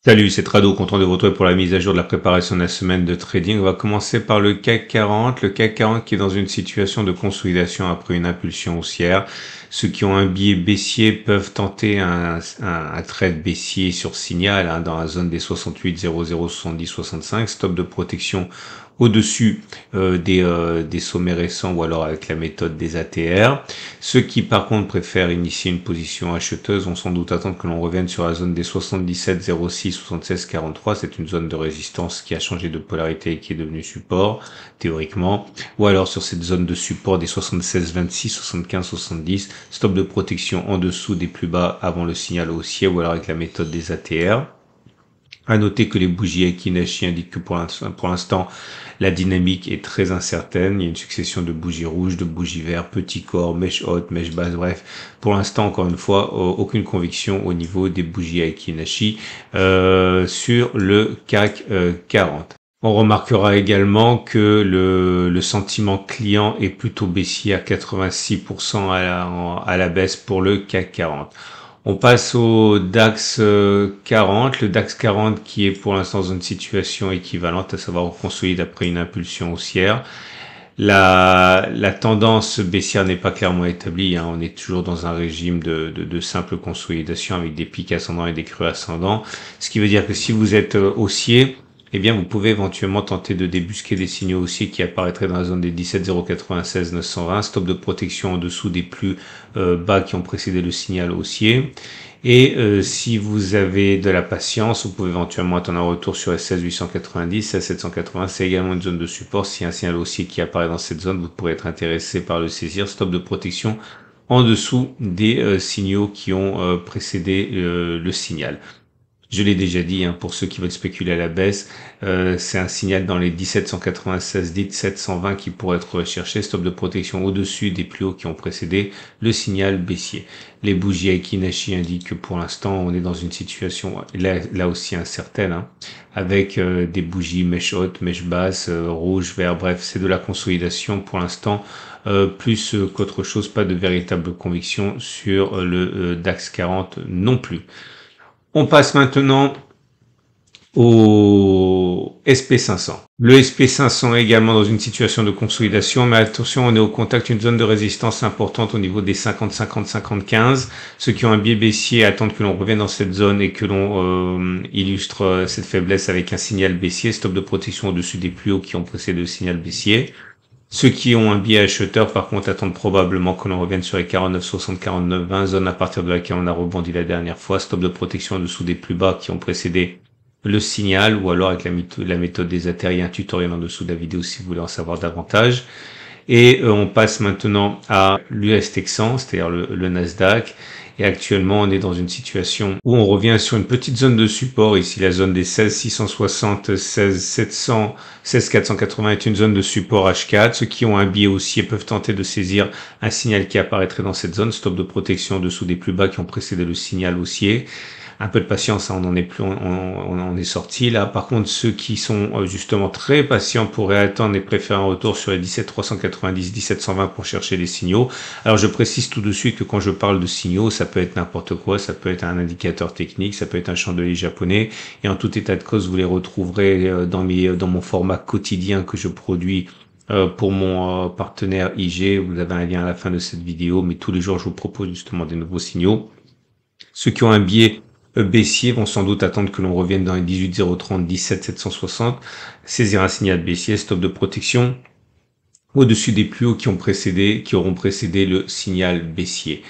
Salut, c'est Trado, content de vous retrouver pour la mise à jour de la préparation de la semaine de trading. On va commencer par le CAC 40. Le CAC 40 qui est dans une situation de consolidation après une impulsion haussière. Ceux qui ont un biais baissier peuvent tenter un trade baissier sur signal dans la zone des 68, 00, 70, 65. Stop de protection au-dessus des sommets récents ou alors avec la méthode des ATR. Ceux qui par contre préfèrent initier une position acheteuse vont sans doute attendre que l'on revienne sur la zone des 77, 06, 76, 43. C'est une zone de résistance qui a changé de polarité et qui est devenue support théoriquement. Ou alors sur cette zone de support des 76, 26, 75, 70. Stop de protection en dessous des plus bas avant le signal haussier ou alors avec la méthode des ATR. À noter que les bougies Aiki-Nashi indiquent que pour l'instant, la dynamique est très incertaine. Il y a une succession de bougies rouges, de bougies vertes, petits corps, mèche haute, mèche basse, bref. Pour l'instant, encore une fois, aucune conviction au niveau des bougies Aiki-Nashi sur le CAC 40. On remarquera également que le sentiment client est plutôt baissier à 86% à la baisse pour le CAC 40. On passe au DAX 40, le DAX 40 qui est pour l'instant dans une situation équivalente, à savoir on consolide après une impulsion haussière. La tendance baissière n'est pas clairement établie, on est toujours dans un régime de simple consolidation avec des pics ascendants et des creux ascendants, ce qui veut dire que si vous êtes haussier, eh bien, vous pouvez éventuellement tenter de débusquer des signaux haussiers qui apparaîtraient dans la zone des 17 096 920, stop de protection en dessous des plus bas qui ont précédé le signal haussier. Et si vous avez de la patience, vous pouvez éventuellement attendre un retour sur S16 890, 16 780, c'est également une zone de support. Si un signal haussier qui apparaît dans cette zone, vous pourrez être intéressé par le saisir. Stop de protection en dessous des signaux qui ont précédé le signal. Je l'ai déjà dit, pour ceux qui veulent spéculer à la baisse, c'est un signal dans les 1796, 1720 qui pourrait être recherché. Stop de protection au-dessus des plus hauts qui ont précédé le signal baissier. Les bougies Aiki-Nashi indiquent que pour l'instant, on est dans une situation là aussi incertaine, avec des bougies mèche haute, mèche basse, rouge, vert, bref, c'est de la consolidation pour l'instant. Plus qu'autre chose, pas de véritable conviction sur le DAX 40 non plus. On passe maintenant au SP500. Le SP500 est également dans une situation de consolidation, mais attention, on est au contact d'une zone de résistance importante au niveau des 50, 50, 55. Ceux qui ont un biais baissier attendent que l'on revienne dans cette zone et que l'on illustre cette faiblesse avec un signal baissier, stop de protection au-dessus des plus hauts qui ont précédé le signal baissier. Ceux qui ont un biais acheteur, par contre, attendent probablement que l'on revienne sur les 49, 60, 49, 20, zone à partir de laquelle on a rebondi la dernière fois. Stop de protection en dessous des plus bas qui ont précédé le signal, ou alors avec la méthode des ATR. Il y a un tutoriel en dessous de la vidéo si vous voulez en savoir davantage. Et on passe maintenant à l'US Texan, c'est-à-dire le Nasdaq. Et actuellement, on est dans une situation où on revient sur une petite zone de support. Ici, la zone des 16 660, 16 700, 16 480 est une zone de support H4. Ceux qui ont un biais haussier peuvent tenter de saisir un signal qui apparaîtrait dans cette zone. Stop de protection en dessous des plus bas qui ont précédé le signal haussier. Un peu de patience, on en est plus, on en est sorti là. Par contre, ceux qui sont justement très patients pourraient attendre et préférer un retour sur les 17 390, 17 120 pour chercher les signaux. Alors, je précise tout de suite que quand je parle de signaux, ça peut être n'importe quoi, ça peut être un indicateur technique, ça peut être un chandelier japonais. Et en tout état de cause, vous les retrouverez dans mon format quotidien que je produis pour mon partenaire IG. Vous avez un lien à la fin de cette vidéo, mais tous les jours, je vous propose justement des nouveaux signaux. Ceux qui ont un biais baissier vont sans doute attendre que l'on revienne dans les 18 030, 17 760, saisir un signal baissier, stop de protection au-dessus des plus hauts qui auront précédé le signal baissier.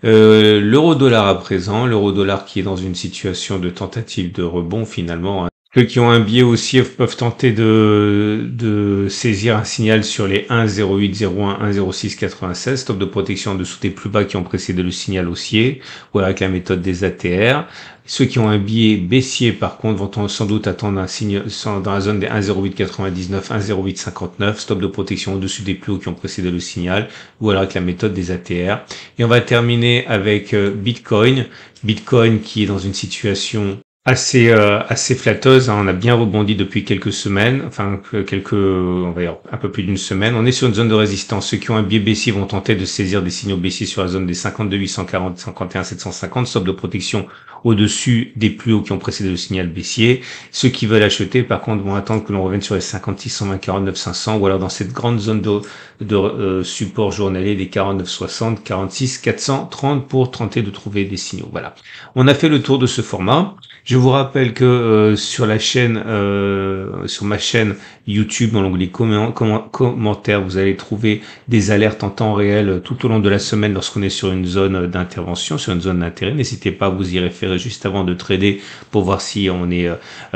L'euro-dollar à présent, l'euro-dollar qui est dans une situation de tentative de rebond finalement. Ceux qui ont un biais haussier peuvent tenter de saisir un signal sur les 1,0801, 1,0696, stop de protection en dessous des plus bas qui ont précédé le signal haussier, ou avec la méthode des ATR. Ceux qui ont un biais baissier, par contre, vont sans doute attendre un signe dans la zone des 1,0899, 1,0859, stop de protection au-dessus des plus hauts qui ont précédé le signal, ou alors avec la méthode des ATR. Et on va terminer avec Bitcoin. Bitcoin qui est dans une situation assez flatteuse, on a bien rebondi depuis quelques semaines, on va dire un peu plus d'une semaine. On est sur une zone de résistance. Ceux qui ont un biais baissier vont tenter de saisir des signaux baissiers sur la zone des 52 840, 51 750, stop de protection au-dessus des plus hauts qui ont précédé le signal baissier. Ceux qui veulent acheter, par contre, vont attendre que l'on revienne sur les 56, 120, 49, 500 ou alors dans cette grande zone de support journalier des 49, 60, 46, 430 pour tenter de trouver des signaux. Voilà. On a fait le tour de ce format. Je vous rappelle que sur la chaîne, sur ma chaîne YouTube, dans l'onglet commentaires, vous allez trouver des alertes en temps réel tout au long de la semaine lorsqu'on est sur une zone d'intervention, sur une zone d'intérêt. N'hésitez pas à vous y référer juste avant de trader pour voir si on est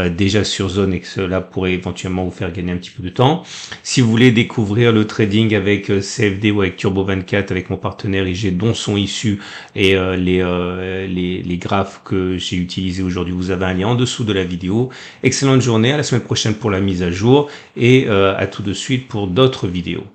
déjà sur zone et que cela pourrait éventuellement vous faire gagner un petit peu de temps. Si vous voulez découvrir le trading avec CFD ou avec Turbo 24, avec mon partenaire IG, dont sont issus et les graphes que j'ai utilisés aujourd'hui, vous avez un lien en dessous de la vidéo. Excellente journée, à la semaine prochaine pour la mise à jour et à tout de suite pour d'autres vidéos.